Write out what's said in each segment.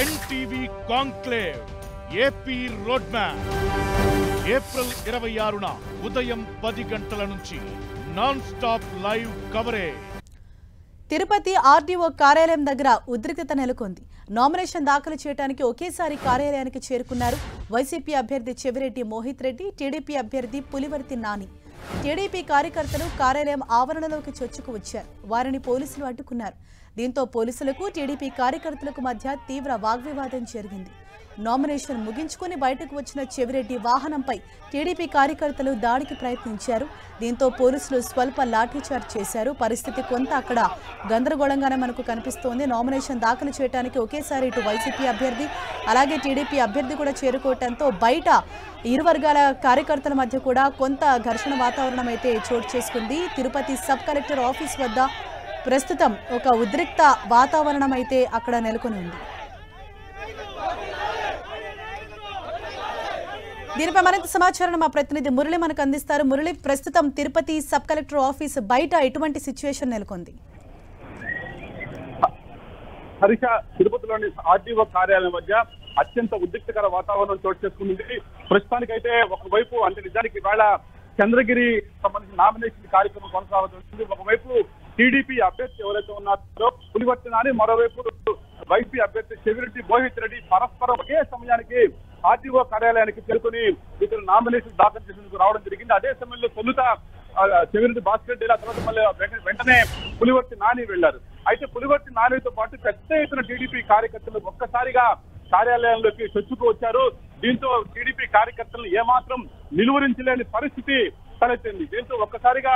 NTV conclave AP road map April 26న ఉదయం 10 గంటల నుంచి non stop live coverage. Tirupati RDO కార్యాలయం దగ్గర ఉద్రిక్తత నెలకొంది. నామినేషన్ దాఖలు చేయడానికి ఒకేసారి కార్యాలయానికి చేరుకున్నారు వైసీపీ అభ్యర్థి చెవిరెడ్డి మోహిత్ రెడ్డి, టీడీపీ అభ్యర్థి పులివర్తి నాని. టీడీపీ కార్యకర్తలు కార్యాలయం ఆవరణలోకి చొచ్చుకు వచ్చారు. వారిని పోలీసులు అడ్డుకున్నారు. దీంతో పోలీసులకు టీడీపీ కార్యకర్తలకు మధ్య తీవ్ర వాగ్వివాదం జరిగింది. నామినేషన్ ముగించుకుని బయటకు వచ్చిన చెవిరెడ్డి వాహనంపై టీడీపీ కార్యకర్తలు దాడికి ప్రయత్నించారు. దీంతో పోలీసులు స్వల్ప లాఠీచార్జ్ చేశారు. పరిస్థితి కొంత అక్కడ గందరగోళంగానే మనకు కనిపిస్తోంది. నామినేషన్ దాఖలు చేయడానికి ఒకేసారి ఇటు వైసీపీ అభ్యర్థి అలాగే టీడీపీ అభ్యర్థి కూడా చేరుకోవడంతో బయట ఇరు వర్గాల కార్యకర్తల మధ్య కూడా కొంత ఘర్షణ వాతావరణం అయితే చోటు చేసుకుంది. తిరుపతి సబ్ కలెక్టర్ ఆఫీస్ వద్ద ప్రస్తుతం ఒక ఉద్రిక్త వాతావరణం అయితే అక్కడ నెలకొని ఉంది. దీనిపై మరింత సమాచారం మా ప్రతినిధి మురళి మనకు అందిస్తారు. మురళి, ప్రస్తుతం తిరుపతి సబ్ కలెక్టర్ ఆఫీస్ బయట ఎటువంటి సిచ్యువేషన్ నెలకొంది? హరిష, తిరుపతిలోని ఆర్డీఓ కార్యాలయం మధ్య అత్యంత ఉద్రిక్తకర వాతావరణం చోటు చేసుకుంది. ప్రస్తుతానికైతే ఒకవైపు అంటే నిజానికి ఇవాళ చంద్రగిరి సంబంధించిన నామినేషన్ కార్యక్రమం కొనసాగుతుంది. ఒకవైపు టీడీపీ అభ్యర్థి ఎవరైతే ఉన్నారో పులివర్తి నాని, మరోవైపు వైసీపీ అభ్యర్థి చెవిరెడ్డి మోహిత్ రెడ్డి పరస్పరం ఒకే సమయానికి ఆర్టీఓ కార్యాలయానికి చేరుకుని ఇతరు నామినేషన్ దాఖలు చేసేందుకు రావడం జరిగింది. అదే సమయంలో తొలుత చెవిరెడ్డి భాస్కర్ రెడ్డి, ఆ తర్వాత మళ్ళీ వెంటనే పులివర్తి నాని వెళ్లారు. అయితే పులివర్తి నానితో పాటు పెద్ద ఎత్తున టీడీపీ కార్యకర్తలు ఒక్కసారిగా కార్యాలయంలోకి చొచ్చుకు వచ్చారు. దీంతో టీడీపీ కార్యకర్తలను ఏమాత్రం నిలువరించలేని పరిస్థితి తలెత్తింది. దీంతో ఒక్కసారిగా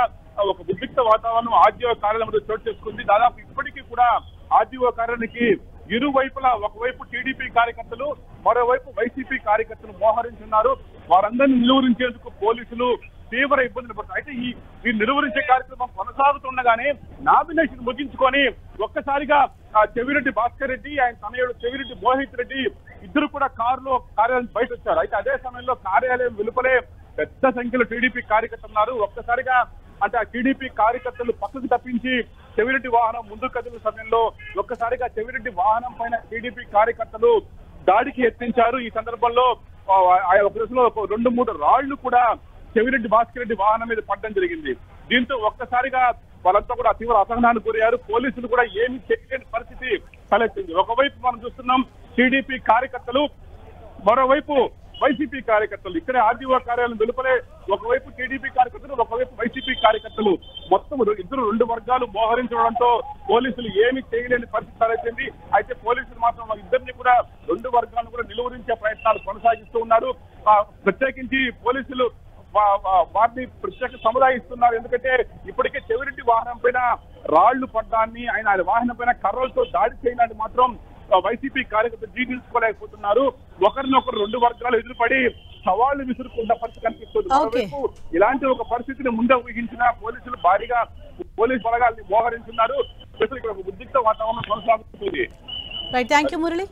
ఒక ఉద్రిక్త వాతావరణం ఆర్డీఓ కార్యాలయంలో చోటు చేసుకుంది. దాదాపు ఇప్పటికీ కూడా ఆర్డీఓ కార్యాలయానికి ఇరువైపులా ఒకవైపు టీడీపీ కార్యకర్తలు, మరోవైపు వైసీపీ కార్యకర్తలు మోహరించున్నారు. వారందరినీ నిలువరించేందుకు పోలీసులు తీవ్ర ఇబ్బందులు పడుతున్నారు. అయితే ఈ నిలువరించే కార్యక్రమం కొనసాగుతుండగానే నామినేషన్ ముగించుకొని ఒక్కసారిగా చెవిరెడ్డి భాస్కర్ రెడ్డి, ఆయన తనయుడు చెవిరెడ్డి మోహిత్ రెడ్డి ఇద్దరు కూడా కారులో కార్యాలయం బయట వచ్చారు. అయితే అదే సమయంలో కార్యాలయం వెలుపలే పెద్ద సంఖ్యలో టీడీపీ కార్యకర్తలు ఉన్నారు. ఒక్కసారిగా అంటే ఆ టీడీపీ కార్యకర్తలు పక్కకు తప్పించి చెవిరెడ్డి వాహనం ముందుకు కదిలిన సమయంలో ఒక్కసారిగా చెవిరెడ్డి వాహనం పైన టీడీపీ కార్యకర్తలు దాడికి యత్నించారు. ఈ సందర్భంలో ఒక దశలో 2-3 రాళ్లు కూడా చెవిరెడ్డి భాస్కర్ రెడ్డి వాహనం మీద పడడం జరిగింది. దీంతో ఒక్కసారిగా వాళ్ళంతా కూడా తీవ్ర అసహనానికి గురయ్యారు. పోలీసులు కూడా ఏమీ చేయలేని పరిస్థితి తలెత్తింది. ఒకవైపు మనం చూస్తున్నాం టీడీపీ కార్యకర్తలు, మరోవైపు వైసీపీ కార్యకర్తలు. ఇక్కడే ఆర్డీఓ కార్యాలయం వెలుపలే ఒకవైపు టీడీపీ కార్యకర్తలు, ఒకవైపు వైసీపీ కార్యకర్తలు, మొత్తం ఇద్దరు 2 వర్గాలు మోహరించడంతో పోలీసులు ఏమీ చేయలేని పరిస్థితి తలెత్తింది. అయితే పోలీసులు మాత్రం ఇద్దరిని కూడా 2 వర్గాలను కూడా నిలువరించే ప్రయత్నాలు కొనసాగిస్తూ ఉన్నారు. ప్రత్యేకించి పోలీసులు వారిని ప్రత్యేక సముదాయిస్తున్నారు. ఎందుకంటే ఇప్పటికే చెవిరెడ్డి వాహనం పైన రాళ్లు పడ్డాన్ని, ఆయన వాహనం పైన కర్రలతో దాడి చేయడాన్ని మాత్రం వైసీపీ కార్యకర్తలు జీర్ణించుకోలేకపోతున్నారు. ఒకరినొకరు 2 వర్గాలు ఎదురుపడి సవాళ్లు విసురుకున్న పరిస్థితి కనిపిస్తుంది. మరోవైపు ఇలాంటి ఒక పరిస్థితిని ముందే ఊహించిన పోలీసులు భారీగా పోలీసు బలగాల్ని మోహరించున్నారు. ఇక్కడ ఒక ఉద్రిక్త వాతావరణం కొనసాగుతుంది. థాంక్యూ మురళి.